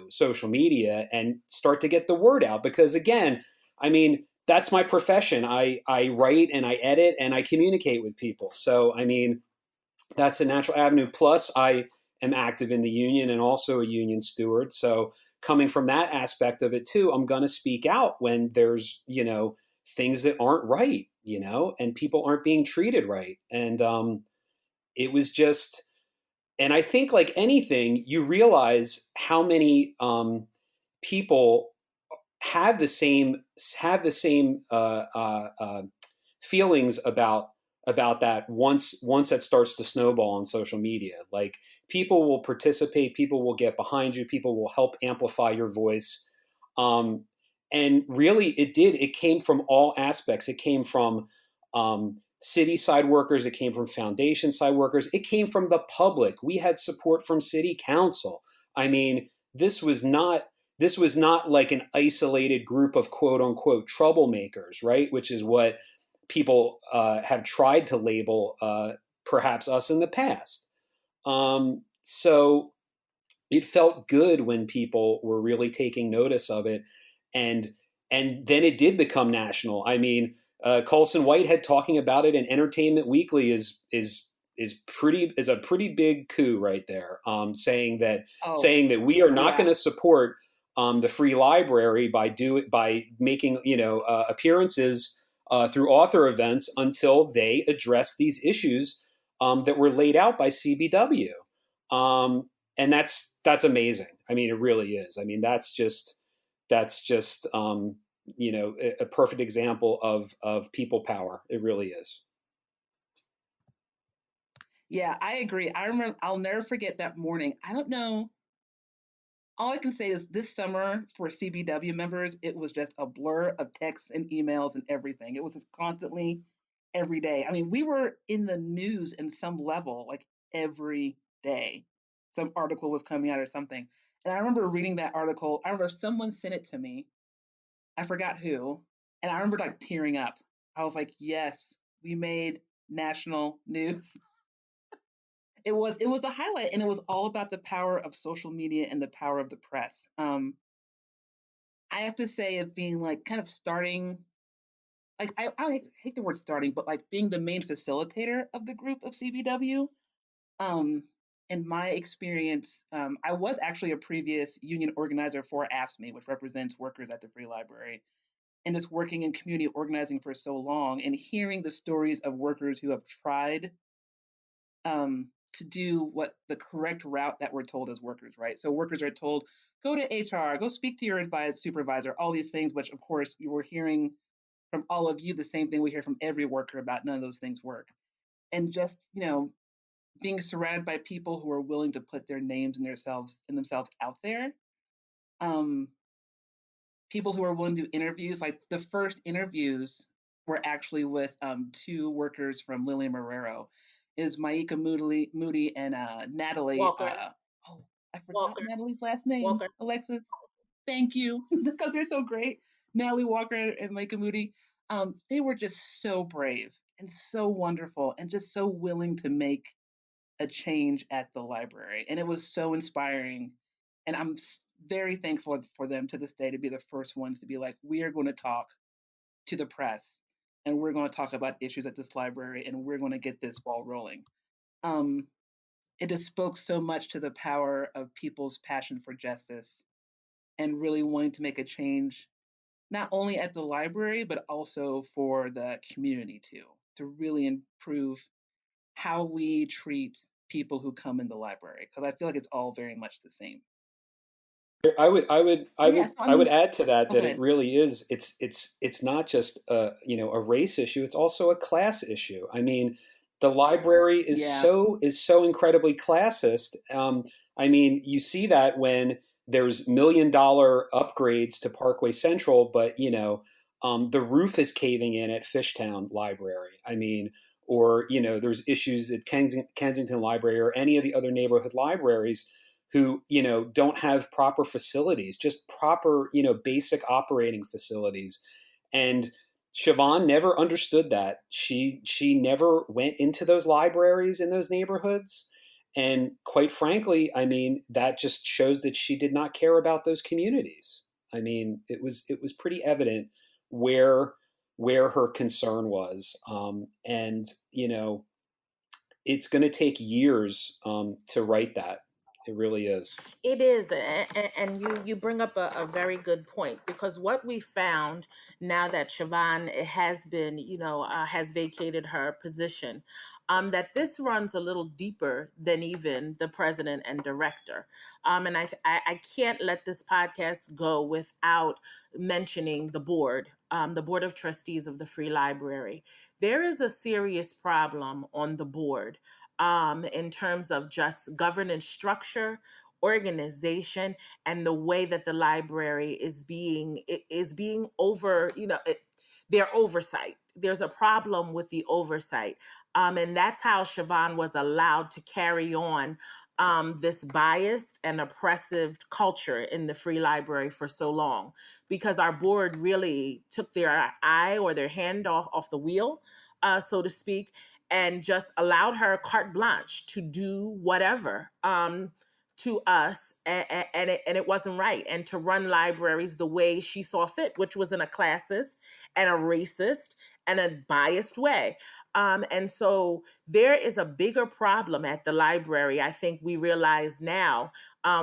social media and start to get the word out. Because again, I mean, that's my profession. I write and I edit and I communicate with people. So, I mean, that's a natural avenue. Plus, I am active in the union and also a union steward. So coming from that aspect of it too, I'm going to speak out when there's, things that aren't right, and people aren't being treated right. And it was just, and I think like anything, you realize how many people have the same feelings about that once that starts to snowball on social media. Like, people will participate, people will get behind you, people will help amplify your voice. And really, it came from all aspects. It came from city side workers, it came from foundation side workers, it came from the public. We had support from city council. I mean, this was not like an isolated group of quote unquote troublemakers, right? Which is what people have tried to label perhaps us in the past. So it felt good when people were really taking notice of it, and then it did become national. I mean, Colson Whitehead talking about it in Entertainment Weekly is a pretty big coup right there. Saying that we are not going to support the free library by making appearances through author events until they address these issues that were laid out by CBW. And that's amazing. I mean, it really is. I mean, that's just a perfect example of people power. It really is. Yeah, I agree. I remember, I'll never forget that morning. I don't know. All I can say is this summer for CBW members, it was just a blur of texts and emails and everything. It was just constantly every day. I mean, we were in the news in some level, like every day. Some article was coming out or something. And I remember reading that article. I remember someone sent it to me. I forgot who. And I remember like tearing up. I was like, yes, we made national news. It was a highlight, and it was all about the power of social media and the power of the press. I have to say, it being like kind of starting, like I hate the word starting, but like being the main facilitator of the group of CBW. Um, in my experience, I was actually a previous union organizer for AFSCME, which represents workers at the Free Library, and just working in community organizing for so long and hearing the stories of workers who have tried to do what the correct route that we're told as workers, right? So workers are told, go to HR, go speak to your supervisor, all these things, which of course you were hearing from all of you the same thing we hear from every worker about none of those things work. And just, being surrounded by people who are willing to put their names and themselves out there. People who are willing to do interviews, like the first interviews were actually with two workers from Lillian Marrero, is Maika Moody and Natalie. Walker. I forgot Natalie's last name. Walker. Alexis, thank you, because they're so great. Natalie Walker and Maika Moody. They were just so brave and so wonderful and just so willing to make a change at the library. And it was so inspiring. And I'm very thankful for them to this day to be the first ones to be like, we are going to talk to the press and we're going to talk about issues at this library and we're going to get this ball rolling. It just spoke so much to the power of people's passion for justice and really wanting to make a change, not only at the library, but also for the community too, to really improve how we treat people who come in the library, because I feel like it's all very much the same. I would add to that that it ahead. really is. It's not just a race issue. It's also a class issue. I mean, the library is so incredibly classist. I mean, you see that when there's $1 million upgrades to Parkway Central, but the roof is caving in at Fishtown Library. I mean, or there's issues at Kensington Library or any of the other neighborhood libraries who don't have proper facilities, just proper basic operating facilities. And Siobhan never understood that. She never went into those libraries in those neighborhoods. And quite frankly, I mean, that just shows that she did not care about those communities. I mean, it was pretty evident where her concern was. And it's going to take years to right that. It really is. It is, and you bring up a very good point, because what we found now that Siobhan has been, has vacated her position, that this runs a little deeper than even the president and director. And I can't let this podcast go without mentioning the board of trustees of the Free Library. There is a serious problem on the board in terms of just governance structure, organization, and the way that the library is being over, their oversight. There's a problem with the oversight, and that's how Siobhan was allowed to carry on this biased and oppressive culture in the Free Library for so long, because our board really took their eye or their hand off the wheel, so to speak, and just allowed her carte blanche to do whatever. To us, and it wasn't right, and to run libraries the way she saw fit, which was in a classist and a racist and a biased way. And so there is a bigger problem at the library, I think we realize now,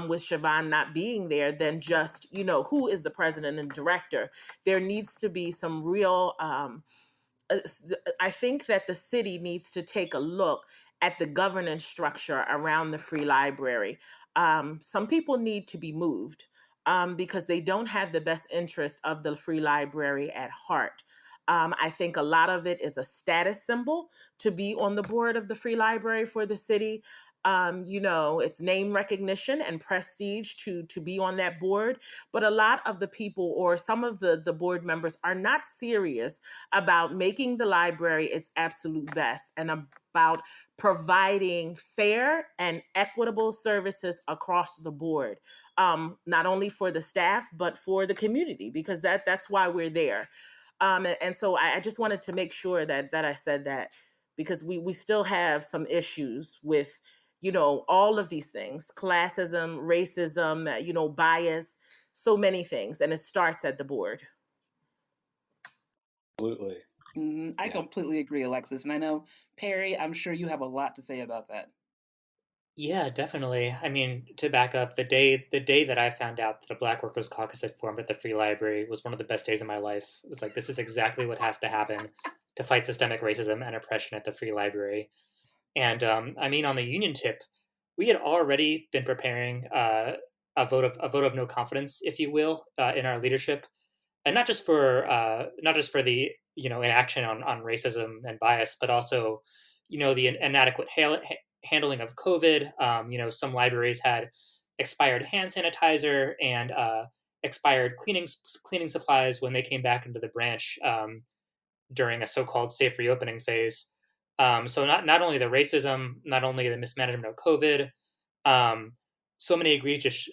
with Siobhan not being there, than just, who is the president and director. There needs to be some real uh, I think that the city needs to take a look at the governance structure around the Free Library. Some people need to be moved, because they don't have the best interest of the Free Library at heart. I think a lot of it is a status symbol to be on the board of the Free Library for the city. It's name recognition and prestige to be on that board. But a lot of the people, or some of the board members, are not serious about making the library its absolute best, and about providing fair and equitable services across the board, not only for the staff but for the community, because that's why we're there. And so I just wanted to make sure that I said that, because we still have some issues with, all of these things: classism, racism, bias, so many things, and it starts at the board. Absolutely. I Yeah. completely agree, Alexis. And I know, Perry, I'm sure you have a lot to say about that. Yeah, definitely. I mean, to back up, the day that I found out that a Black Workers Caucus had formed at the Free Library was one of the best days of my life. It was like, this is exactly what has to happen to fight systemic racism and oppression at the Free Library. And I mean, on the union tip, we had already been preparing a vote of no confidence, if you will, in our leadership, and not just for the inaction on racism and bias, but also the inadequate handling of COVID. Some libraries had expired hand sanitizer and expired cleaning supplies when they came back into the branch during a so-called safe reopening phase. So not only the racism, not only the mismanagement of COVID, um, so many egregious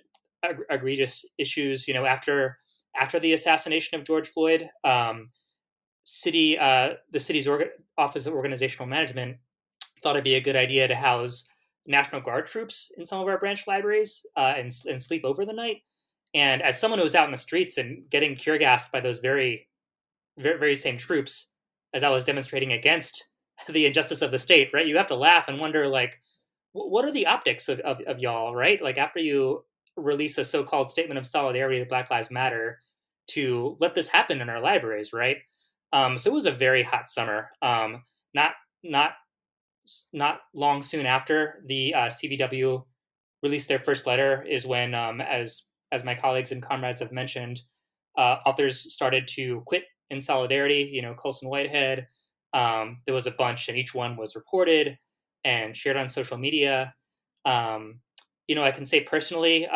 issues. After the assassination of George Floyd, the city's Office of Organizational Management thought it'd be a good idea to house National Guard troops in some of our branch libraries, and sleep over the night. And as someone who was out in the streets and getting tear gassed by those very, very, very same troops, as I was demonstrating against the injustice of the state, right? You have to laugh and wonder, like, what are the optics of y'all, right? Like, after you release a so-called statement of solidarity with Black Lives Matter, to let this happen in our libraries, right? So it was a very hot summer. Not not not long soon after the CBW released their first letter is when, as my colleagues and comrades have mentioned, authors started to quit in solidarity. Colson Whitehead. There was a bunch, and each one was reported and shared on social media. I can say personally,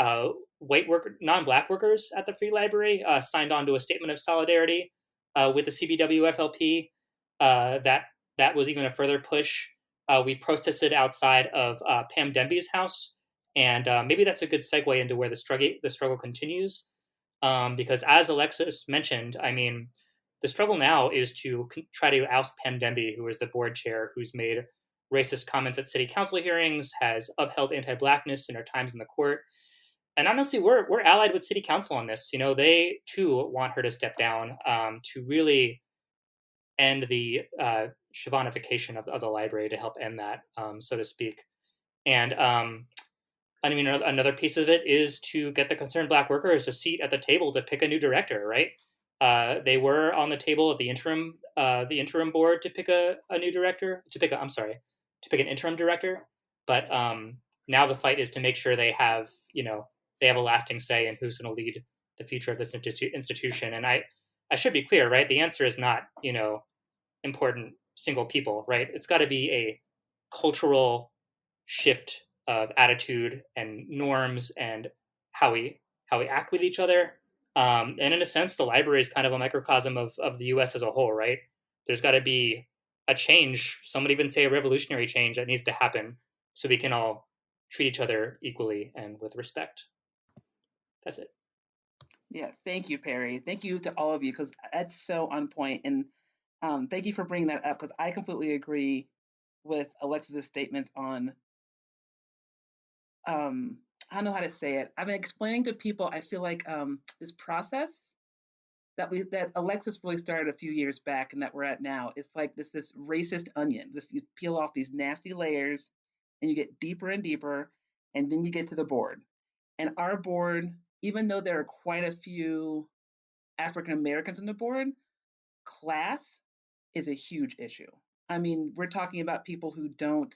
non-Black workers at the Free Library signed on to a statement of solidarity with the CBW FLP. That was even a further push. We protested outside of Pam Demby's house, and maybe that's a good segue into where the struggle continues. Because, as Alexis mentioned, I mean, the struggle now is to try to oust Pam Demby, who is the board chair, who's made racist comments at city council hearings, has upheld anti-Blackness in her times in the court. And honestly, we're allied with city council on this. They too want her to step down, to really end the Siobhanification of the library, to help end that, so to speak. And I mean, another piece of it is to get the concerned Black workers a seat at the table to pick a new director, right? They were on the table at the interim board to pick a new director, to pick an interim director. But now the fight is to make sure they have a lasting say in who's going to lead the future of this institution. And I should be clear, right? The answer is not important single people, right? It's got to be a cultural shift of attitude and norms and how we act with each other. And in a sense, the library is kind of a microcosm of the U.S. as a whole, right? There's got to be a change. Some would even say a revolutionary change that needs to happen so we can all treat each other equally and with respect. That's it. Yeah, thank you, Perry. Thank you to all of you, because that's so on point. And thank you for bringing that up, because I completely agree with Alexis's statements on, I don't know how to say it. I've been explaining to people, I feel like this process that Alexis really started a few years back and that we're at now, it's like this racist onion. You peel off these nasty layers and you get deeper and deeper, and then you get to the board. And our board, even though there are quite a few African Americans on the board, class is a huge issue. I mean, we're talking about people who don't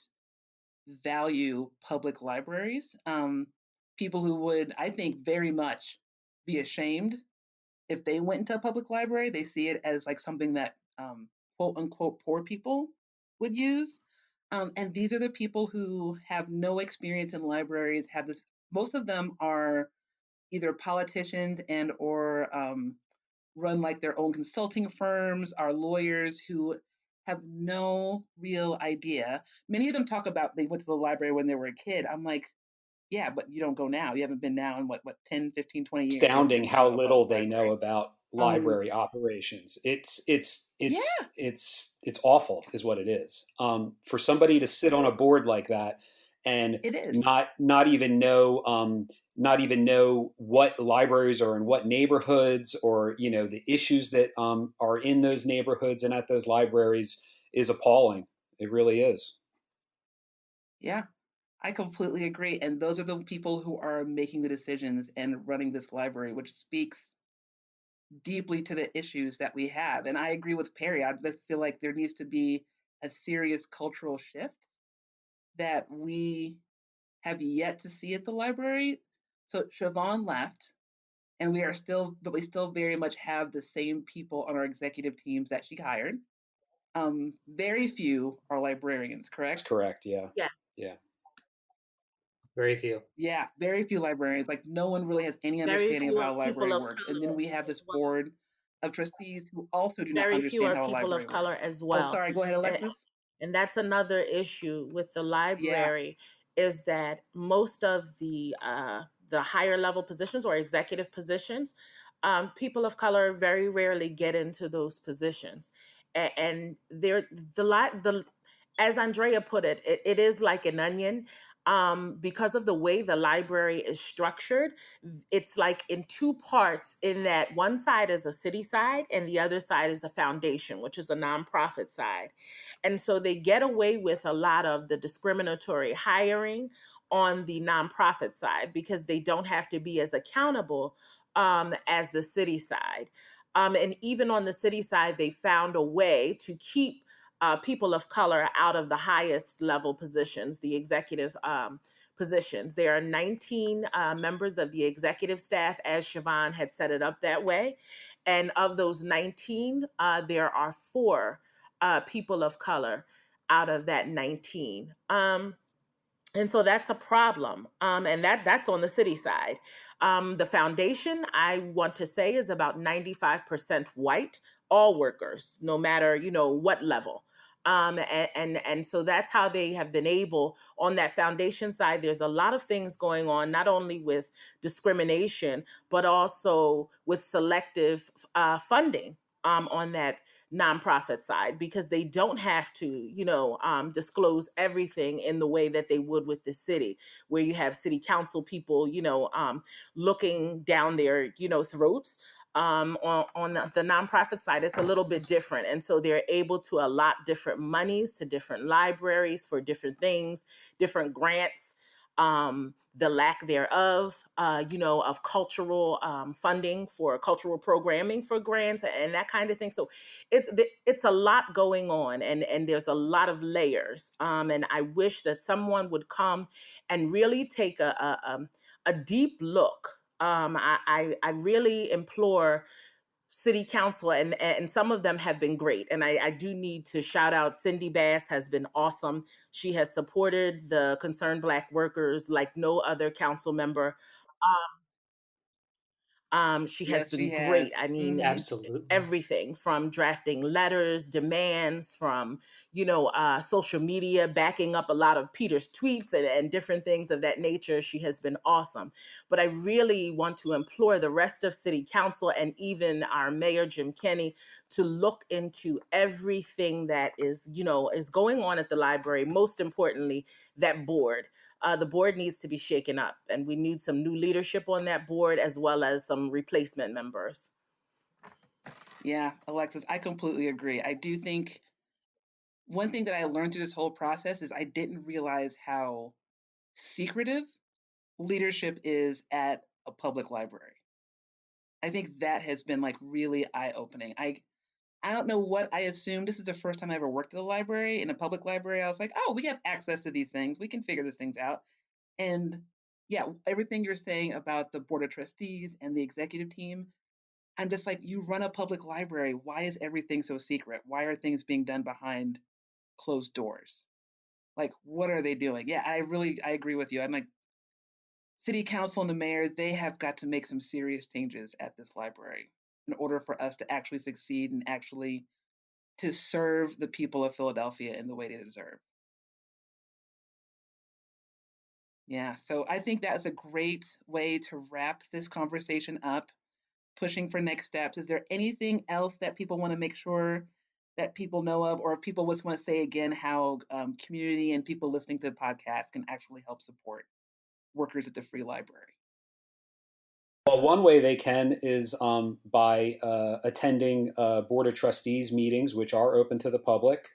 value public libraries, people who would, I think, very much be ashamed if they went into a public library. They see it as like something that quote unquote poor people would use. And these are the people who have no experience in libraries, have this, most of them are either politicians and or run like their own consulting firms, are lawyers who have no real idea. Many of them talk about they went to the library when they were a kid. I'm like, yeah, but you don't go now. You haven't been now in what 10, 15, 20 years. Astounding how A little public they know library. about library operations. It's Yeah, awful, is what it is. For somebody to sit on a board like that and it is. not even know what libraries are in what neighborhoods, or the issues that are in those neighborhoods and at those libraries, is appalling. It really is. Yeah, I completely agree. And those are the people who are making the decisions and running this library, which speaks deeply to the issues that we have. And I agree with Perry. I just feel like there needs to be a serious cultural shift that we have yet to see at the library. So Siobhan left, and but we still very much have the same people on our executive teams that she hired. Very few are librarians, That's correct? correct. Yeah. Yeah. Yeah. Very few. Yeah, very few librarians. Like no one really has any Very understanding of few how are a people library of works. And then color we have this as well. board of trustees who also do not Very few understand are how a people library of color works. as Oh, well. sorry. Go ahead, Alexis. And that's another issue with the Yeah, library, is that most of the higher level positions or executive positions, people of color very rarely get into those positions, and they're the as Andrea put it, it is like an onion. Because of the way the library is structured, it's like in two parts, in that one side is a city side and the other side is the foundation, which is a nonprofit side. And so they get away with a lot of the discriminatory hiring on the nonprofit side because they don't have to be as accountable as the city side. And even on the city side, they found a way to keep people of color out of the highest level positions, the executive positions. There are 19 members of the executive staff, as Siobhan had set it up that way. And of those 19, there are 4 people of color out of that 19. And so that's a problem, and that's on the city side. The foundation, I want to say, is about 95% white, all workers, no matter what level. And so that's how they have been able, on that foundation side. There's a lot of things going on, not only with discrimination, but also with selective funding on that nonprofit side, because they don't have to, disclose everything in the way that they would with the city, where you have city council people, looking down their, throats. On the nonprofit side, it's a little bit different. And so they're able to allot different monies to different libraries for different things, different grants. the lack thereof, of cultural funding for cultural programming for grants and that kind of thing. So it's a lot going on, and there's a lot of layers. And I wish that someone would come and really take a deep look. I really implore city council, and some of them have been great, and I do need to shout out Cindy Bass. Has been awesome. She has supported the concerned Black workers like no other council member. She has Yes, she been great. has. I mean, Hmm. Absolutely. everything from drafting letters, demands, from, social media, backing up a lot of Peter's tweets and different things of that nature. She has been awesome. But I really want to implore the rest of City Council and even our Mayor, Jim Kenney, to look into everything that is going on at the library. Most importantly, that board. The board needs to be shaken up, and we need some new leadership on that board as well as some replacement members. Yeah, Alexis, I completely agree. I do think one thing that I learned through this whole process is I didn't realize how secretive leadership is at a public library. I think that has been like really eye-opening. I don't know what I assumed. This is the first time I ever worked at a library, in a public library. I was like, oh, we have access to these things. We can figure these things out. And yeah, everything you're saying about the board of trustees and the executive team, I'm just like, you run a public library. Why is everything so secret? Why are things being done behind closed doors? Like, what are they doing? Yeah, I agree with you. I'm like, city council and the mayor, they have got to make some serious changes at this library in order for us to actually succeed and actually to serve the people of Philadelphia in the way they deserve. Yeah, so I think that's a great way to wrap this conversation up, pushing for next steps. Is there anything else that people want to make sure that people know of, or if people just want to say again how community and people listening to the podcast can actually help support workers at the Free Library? Well, one way they can is by attending Board of Trustees meetings, which are open to the public.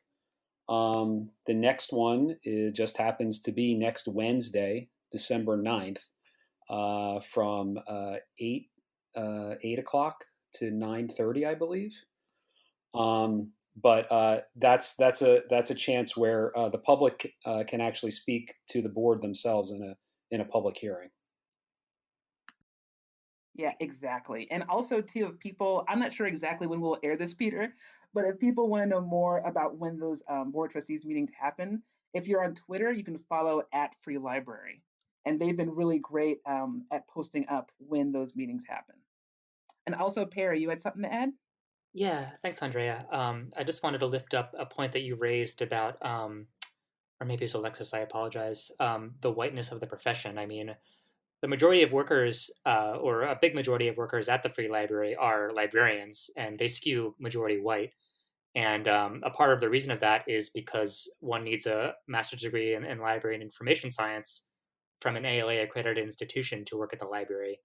The next one just happens to be next Wednesday, December 9th, from 8 o'clock to 9:30, I believe. But that's a chance where the public can actually speak to the board themselves in a public hearing. Yeah, exactly. And also, too, if people, I'm not sure exactly when we'll air this, Peter, but if people want to know more about when those board of trustees meetings happen, if you're on Twitter, you can follow at Free Library. And they've been really great at posting up when those meetings happen. And also, Perry, you had something to add? Yeah, thanks, Andrea. I just wanted to lift up a point that you raised about, or maybe it's Alexis, I apologize, the whiteness of the profession. I mean, the majority of workers, or a big majority of workers at the Free Library are librarians, and they skew majority white. And a part of the reason of that is because one needs a master's degree in library and information science from an ALA accredited institution to work at the library.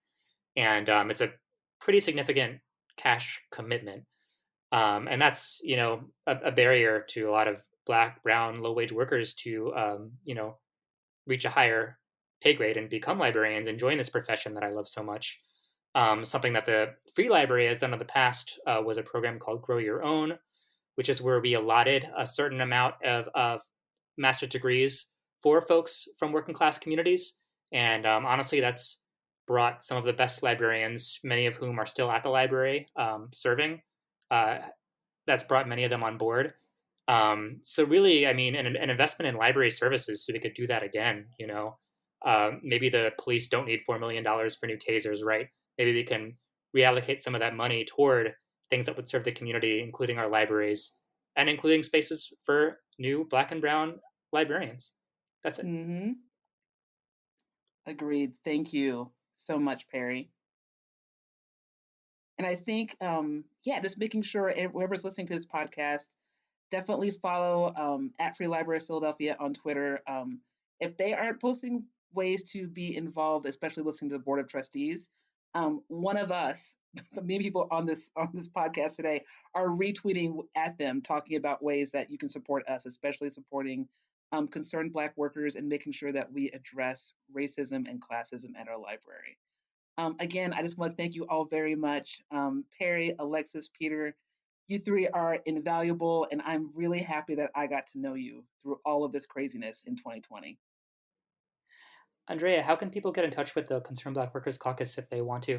And it's a pretty significant cash commitment. And that's, a barrier to a lot of Black, brown, low wage workers to, reach a higher pay grade and become librarians and join this profession that I love so much. Something that the Free Library has done in the past was a program called Grow Your Own, which is where we allotted a certain amount of master's degrees for folks from working class communities. And honestly, that's brought some of the best librarians, many of whom are still at the library serving. Uh, that's brought many of them on board. So really, I mean, an investment in library services so we could do that again. Maybe the police don't need $4 million for new tasers, right? Maybe we can reallocate some of that money toward things that would serve the community, including our libraries and including spaces for new Black and brown librarians. That's it. Mm-hmm. Agreed. Thank you so much, Perry. And I think, yeah, just making sure whoever's listening to this podcast, definitely follow at Free Library of Philadelphia on Twitter. If they aren't posting ways to be involved, especially listening to the Board of Trustees, one of us, the many people on this podcast today, are retweeting at them, talking about ways that you can support us, especially supporting concerned Black workers and making sure that we address racism and classism at our library. Again, I just want to thank you all very much. Perry, Alexis, Peter, you three are invaluable, and I'm really happy that I got to know you through all of this craziness in 2020. Andrea, how can people get in touch with the Concerned Black Workers Caucus if they want to?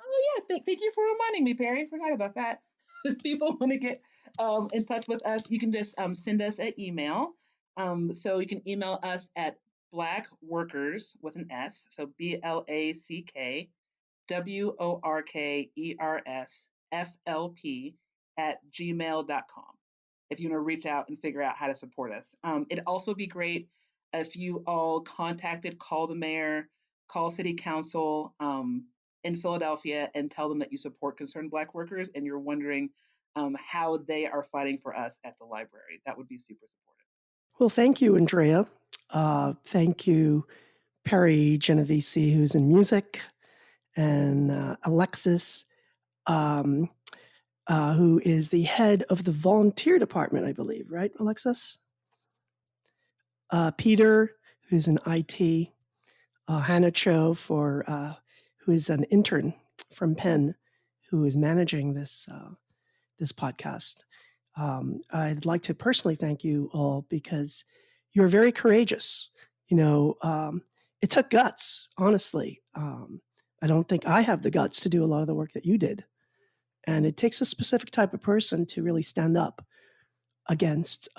Oh, yeah, thank you for reminding me, Perry. Forgot about that. If people want to get in touch with us, you can just send us an email. So you can email us at Black Workers with an S, so BLACKWORKERSFLP @gmail.com if you want to reach out and figure out how to support us. It'd also be great if you all contacted Call the Mayor, Call City Council in Philadelphia and tell them that you support Concerned Black Workers and you're wondering how they are fighting for us at the library. That would be super supportive. Well, thank you, Andrea. Thank you, Perry Genovesi, who's in music, and Alexis, who is the head of the volunteer department, I believe, right, Alexis? Peter, who's in IT, Hannah Cho, who is an intern from Penn, who is managing this podcast. I'd like to personally thank you all because you're very courageous. It took guts, honestly. I don't think I have the guts to do a lot of the work that you did. And it takes a specific type of person to really stand up against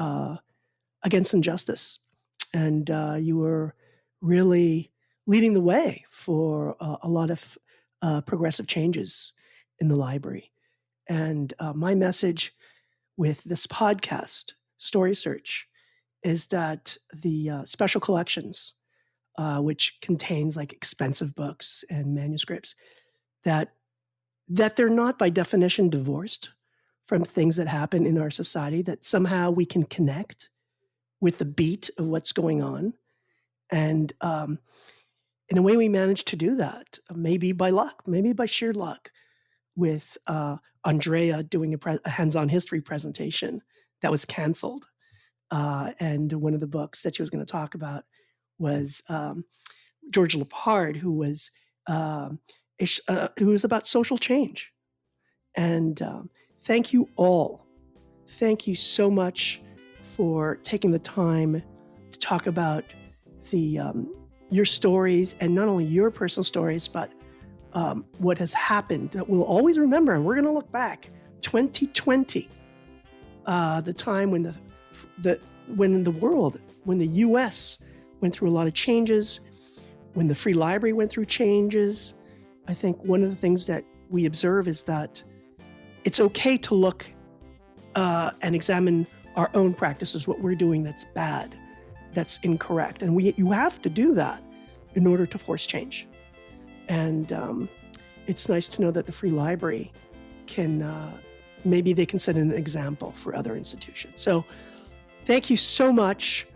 injustice. And you were really leading the way for a lot of progressive changes in the library. And my message with this podcast, Story Search, is that the special collections, which contains like expensive books and manuscripts, that they're not by definition divorced from things that happen in our society, that somehow we can connect with the beat of what's going on. And in a way, we managed to do that, maybe by luck, maybe by sheer luck, with Andrea doing a hands-on history presentation that was canceled. And one of the books that she was going to talk about was George Lippard, who was about social change. And thank you all. Thank you so much for taking the time to talk about your stories, and not only your personal stories, but what has happened that we'll always remember. And we're going to look back 2020, the time when the U.S. went through a lot of changes, when the Free Library went through changes. I think one of the things that we observe is that it's okay to look and examine our own practices, what we're doing that's bad, that's incorrect. And you have to do that in order to force change. And it's nice to know that the Free Library maybe they can set an example for other institutions. So thank you so much.